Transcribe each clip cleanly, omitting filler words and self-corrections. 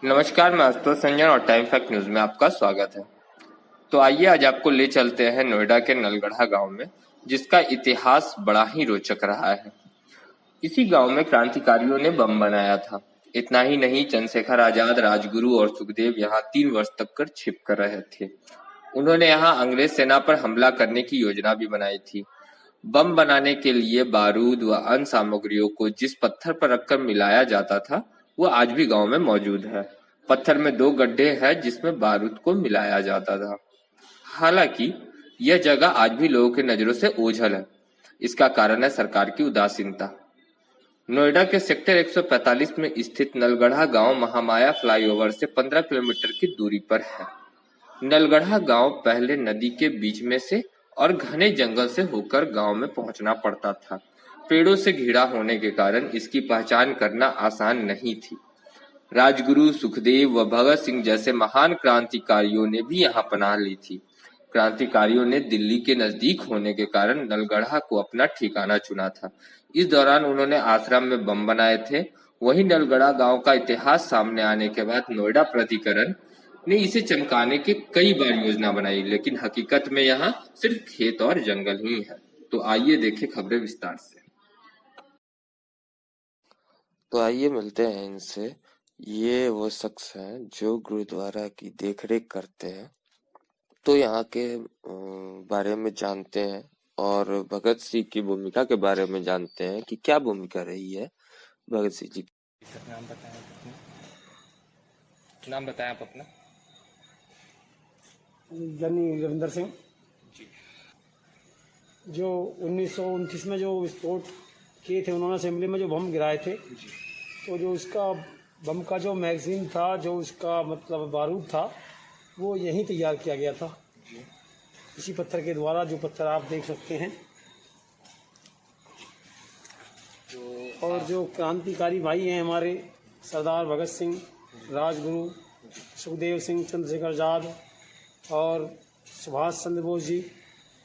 नमस्कार, मैं आशुतोष संजन और टाइम फैक्ट न्यूज में आपका स्वागत है। तो आइए आज आपको ले चलते हैं नोएडा के नलगढ़ा गांव में, जिसका इतिहास बड़ा ही रोचक रहा है। इसी गांव में क्रांतिकारियों ने बम बनाया था। इतना ही नहीं, चंद्रशेखर आजाद, राजगुरु और सुखदेव यहाँ 3 वर्ष तक कर छिप कर रहे थे। उन्होंने यहाँ अंग्रेज सेना पर हमला करने की योजना भी बनाई थी। बम बनाने के लिए बारूद व अन्य सामग्रियों को जिस पत्थर पर रखकर मिलाया जाता था, वो आज भी गांव में मौजूद है। पत्थर में 2 गड्ढे हैं जिसमें बारूद को मिलाया जाता था। हालांकि यह जगह आज भी लोगों की नजरों से ओझल है। इसका कारण है सरकार की उदासीनता। नोएडा के सेक्टर 145 में स्थित नलगढ़ा गांव महामाया फ्लाईओवर से 15 किलोमीटर की दूरी पर है। नलगढ़ा गांव पहले नदी के बीच में से और घने जंगल से होकर गांव में पहुंचना पड़ता था। पेड़ों से घिरा होने के कारण इसकी पहचान करना आसान नहीं थी। राजगुरु, सुखदेव व भगत सिंह जैसे महान क्रांतिकारियों ने भी यहाँ पनाह ली थी। क्रांतिकारियों ने दिल्ली के नजदीक होने के कारण नलगढ़ा को अपना ठिकाना चुना था। इस दौरान उन्होंने आश्रम में बम बनाए थे। वहीं नलगढ़ा गांव का इतिहास सामने आने के बाद नोएडा प्राधिकरण ने इसे चमकाने की कई बार योजना बनाई, लेकिन हकीकत में यहाँ सिर्फ खेत और जंगल ही है। तो आइए देखें खबरें विस्तार से। तो आइए मिलते हैं इनसे। ये वो शख्स हैं जो गुरुद्वारा की देखरेख करते हैं। तो यहाँ के बारे में जानते हैं और भगत सिंह की भूमिका के बारे में जानते हैं कि क्या भूमिका रही है भगत सिंह जी की। नाम बताएं आप अपना। जनी रविंदर सिंह, जो 1929 में जो विस्फोट किए थे उन्होंने असेंबली में जो बम गिराए थे, तो जो उसका बम का जो मैगजीन था, जो उसका मतलब बारूद था, वो यहीं तैयार किया गया था इसी पत्थर के द्वारा, जो पत्थर आप देख सकते हैं। और जो क्रांतिकारी भाई हैं हमारे सरदार भगत सिंह, राजगुरु, सुखदेव सिंह, चंद्रशेखर आजाद और सुभाष चंद्र बोस जी,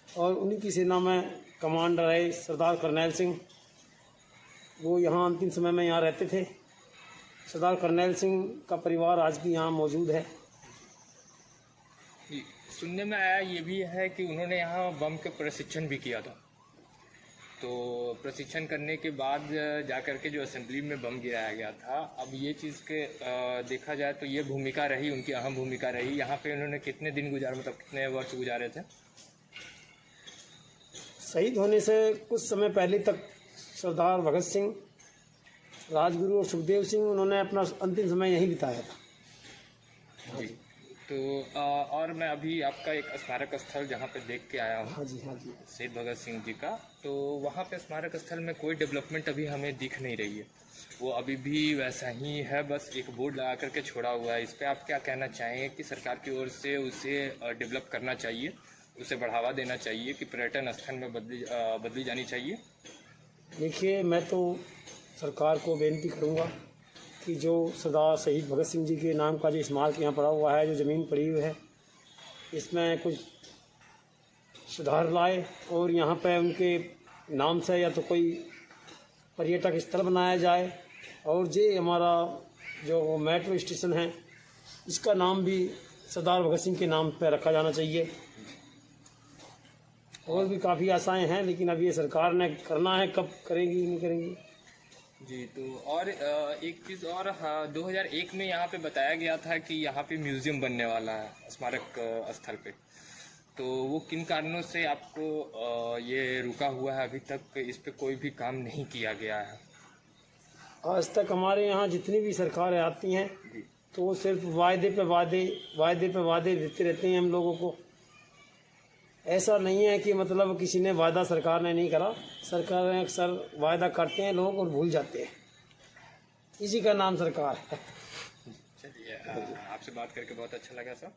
और उन्हीं की सेना में कमांडर है सरदार करनैल सिंह, वो यहाँ अंतिम समय में यहाँ रहते थे। सरदार करनैल सिंह का परिवार आज भी यहाँ मौजूद है। सुनने में आया ये भी है कि उन्होंने यहाँ बम के प्रशिक्षण भी किया था। तो प्रशिक्षण करने के बाद जाकर के जो असेंबली में बम गिराया गया था, अब ये चीज़ के देखा जाए तो ये भूमिका रही, उनकी अहम भूमिका रही। यहाँ पे उन्होंने कितने दिन गुजारे, मतलब कितने वर्ष गुजारे थे? शहीद होने से कुछ समय पहले तक सरदार भगत सिंह, राजगुरु और सुखदेव सिंह, उन्होंने अपना अंतिम समय यहीं बिताया था। जी। तो और मैं अभी आपका एक स्मारक स्थल जहाँ पे देख के आया हूँ, हाँ जी शहीद भगत सिंह जी का, तो वहाँ पे स्मारक स्थल में कोई डेवलपमेंट अभी हमें दिख नहीं रही है। वो अभी भी वैसा ही है, बस एक बोर्ड लगा करके छोड़ा हुआ है। इस पर आप क्या कहना चाहेंगे कि सरकार की ओर से उसे डेवलप करना चाहिए, उसे बढ़ावा देना चाहिए कि पर्यटन स्थल में बदली जानी चाहिए? देखिए, मैं तो सरकार को बेनती करूँगा कि जो सरदार शहीद भगत सिंह जी के नाम का जो स्मारक यहाँ पड़ा हुआ है, जो ज़मीन पड़ी हुई है, इसमें कुछ सुधार लाए और यहाँ पे उनके नाम से या तो कोई पर्यटक स्थल बनाया जाए। और जे हमारा जो मेट्रो स्टेशन है, इसका नाम भी सरदार भगत सिंह के नाम पर रखा जाना चाहिए। और भी काफ़ी आशाएं हैं, लेकिन अब ये सरकार ने करना है, कब करेगी नहीं करेगी। जी। तो और एक चीज़ और, हाँ, 2001 में यहाँ पे बताया गया था कि यहाँ पे म्यूज़ियम बनने वाला है स्मारक स्थल पे। तो वो किन कारणों से आपको ये रुका हुआ है? अभी तक इस पे कोई भी काम नहीं किया गया है। आज तक हमारे यहाँ जितनी भी सरकारें आती हैं, तो वो सिर्फ वायदे पे वादे देते रहते हैं हम लोगों को। ऐसा नहीं है कि मतलब किसी ने वायदा सरकार ने नहीं करा। सरकारें अक्सर वायदा करते हैं लोग और भूल जाते हैं, इसी का नाम सरकार है। चलिए, आपसे बात करके बहुत अच्छा लगा सर।